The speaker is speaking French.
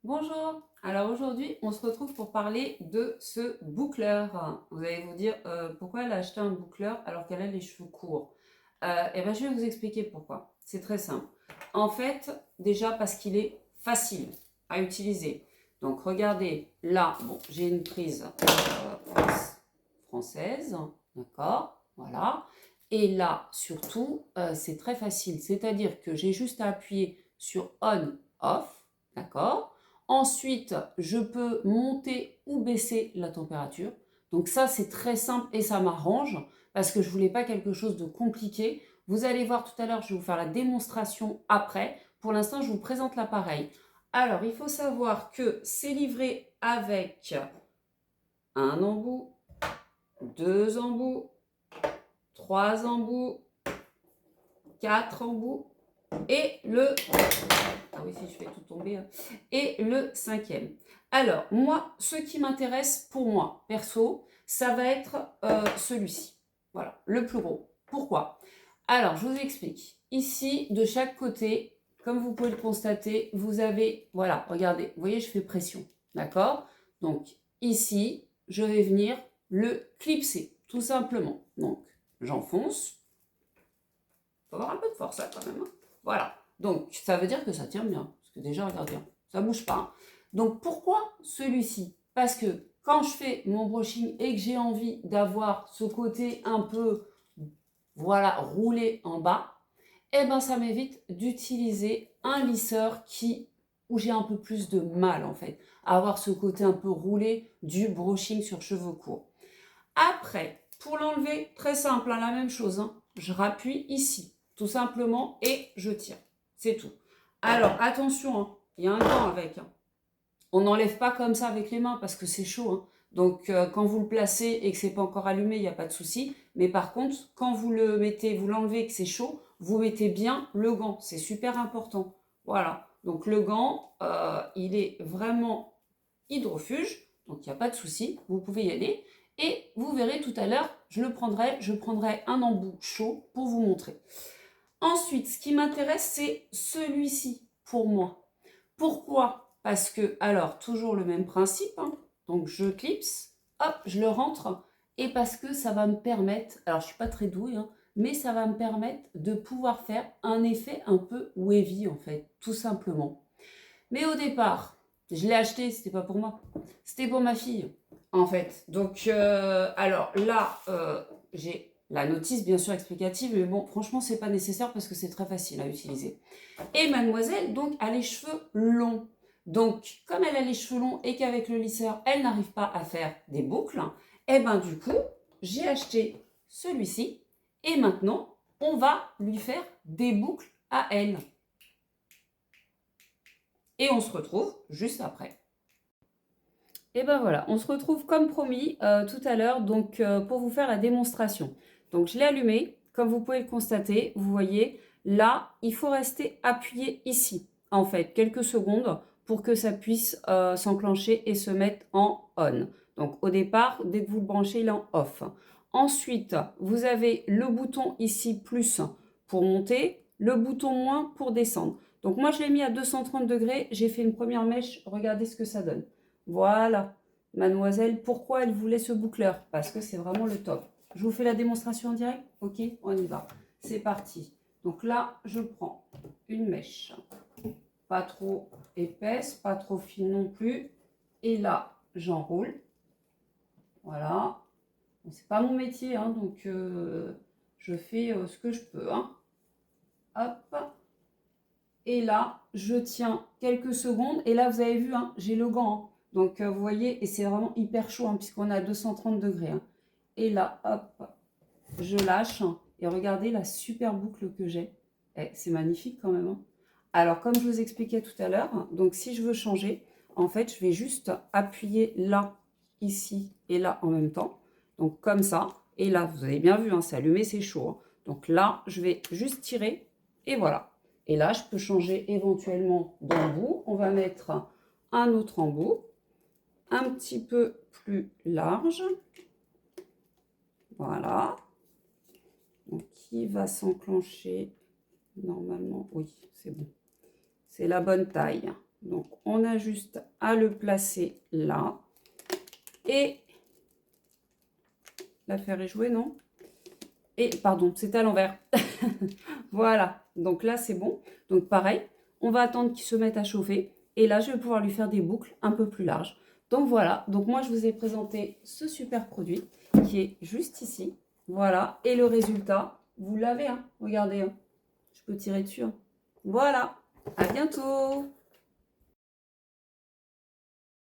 Bonjour, alors aujourd'hui on se retrouve pour parler de ce boucleur. Vous allez vous dire pourquoi elle a acheté un boucleur alors qu'elle a les cheveux courts. Et bien je vais vous expliquer pourquoi. C'est très simple. En fait, déjà parce qu'il est facile à utiliser. Donc regardez, là, bon, j'ai une prise française, d'accord, voilà. Et là, surtout, c'est très facile. C'est-à-dire que j'ai juste à appuyer sur On, Off, d'accord. Ensuite, je peux monter ou baisser la température. Donc ça, c'est très simple et ça m'arrange parce que je ne voulais pas quelque chose de compliqué. Vous allez voir tout à l'heure, je vais vous faire la démonstration après. Pour l'instant, je vous présente l'appareil. Alors, il faut savoir que c'est livré avec un embout, deux embouts, trois embouts, quatre embouts et le... Ah oui, si je fais tout tomber. Et le cinquième. Alors, moi, ce qui m'intéresse pour moi, perso, ça va être celui-ci. Voilà, le plus gros. Pourquoi? Alors, je vous explique. Ici, de chaque côté, comme vous pouvez le constater, vous avez... Voilà, regardez, vous voyez, je fais pression. D'accord? Donc, ici, je vais venir le clipser, tout simplement. Donc, j'enfonce. Il faut avoir un peu de force, là, quand même. Voilà. Donc, ça veut dire que ça tient bien. Parce que déjà, regardez, ça ne bouge pas. Donc, pourquoi celui-ci? Parce que quand je fais mon brushing et que j'ai envie d'avoir ce côté un peu, voilà, roulé en bas, eh ben, ça m'évite d'utiliser un lisseur où j'ai un peu plus de mal, en fait, à avoir ce côté un peu roulé du brushing sur cheveux courts. Après, pour l'enlever, très simple, hein, la même chose. Hein, je rappuie ici, tout simplement, et je tire. C'est tout. Alors, attention, hein, il y a un gant avec. Hein. On n'enlève pas comme ça avec les mains parce que c'est chaud. Hein. Donc, quand vous le placez et que c'est pas encore allumé, il n'y a pas de souci. Mais par contre, quand vous le mettez, vous l'enlevez et que c'est chaud, vous mettez bien le gant. C'est super important. Voilà. Donc, le gant, il est vraiment hydrofuge. Donc, il n'y a pas de souci. Vous pouvez y aller. Et vous verrez tout à l'heure, je prendrai un embout chaud pour vous montrer. Ensuite, ce qui m'intéresse, c'est celui-ci pour moi. Pourquoi? Parce que, alors, toujours le même principe, hein, donc je clipse, hop, je le rentre, et parce que ça va me permettre, alors je ne suis pas très douée, hein, mais ça va me permettre de pouvoir faire un effet un peu wavy, en fait, tout simplement. Mais au départ, je l'ai acheté, c'était pas pour moi, c'était pour ma fille, en fait. Donc, alors là, j'ai la notice bien sûr explicative, mais bon, franchement, c'est pas nécessaire parce que c'est très facile à utiliser. Et mademoiselle, donc, a les cheveux longs. Donc, comme elle a les cheveux longs et qu'avec le lisseur, elle n'arrive pas à faire des boucles, et ben du coup, j'ai acheté celui-ci et maintenant, on va lui faire des boucles à elle. Et on se retrouve juste après. Et ben voilà, on se retrouve comme promis tout à l'heure donc pour vous faire la démonstration. Donc je l'ai allumé, comme vous pouvez le constater, vous voyez, là, il faut rester appuyé ici, en fait, quelques secondes pour que ça puisse s'enclencher et se mettre en on. Donc au départ, dès que vous le branchez, il est en off. Ensuite, vous avez le bouton ici plus pour monter, le bouton moins pour descendre. Donc moi, je l'ai mis à 230 degrés, j'ai fait une première mèche, regardez ce que ça donne. Voilà, mademoiselle, pourquoi elle voulait ce boucleur? Parce que c'est vraiment le top. Je vous fais la démonstration en direct? Ok, on y va. C'est parti. Donc là, je prends une mèche. Pas trop épaisse, pas trop fine non plus. Et là, j'enroule. Voilà. Bon, c'est pas mon métier, hein, donc je fais ce que je peux. Hein. Hop. Et là, je tiens quelques secondes. Et là, vous avez vu, hein, j'ai le gant. Hein. Donc, vous voyez, et c'est vraiment hyper chaud, hein, puisqu'on est à 230 degrés. Hein. Et là, hop, je lâche. Hein, et regardez la super boucle que j'ai. Eh, c'est magnifique quand même. Hein. Alors, comme je vous expliquais tout à l'heure, hein, donc si je veux changer, en fait, je vais juste appuyer là, ici et là en même temps. Donc, comme ça. Et là, vous avez bien vu, hein, c'est allumé, c'est chaud. Hein. Donc là, je vais juste tirer et voilà. Et là, je peux changer éventuellement d'embout. On va mettre un autre embout, un petit peu plus large. Voilà. Donc, qui va s'enclencher normalement. Oui, c'est bon. C'est la bonne taille. Donc, on a juste à le placer là. Et l'affaire est jouée, non? Et, pardon, c'est à l'envers. Voilà, donc là, c'est bon. Donc, pareil, on va attendre qu'il se mette à chauffer. Et là, je vais pouvoir lui faire des boucles un peu plus larges. Donc, voilà. Donc, moi, je vous ai présenté ce super produit qui est juste ici. Voilà. Et le résultat, vous l'avez, hein. Regardez, hein. Je peux tirer dessus, hein. Voilà. À bientôt.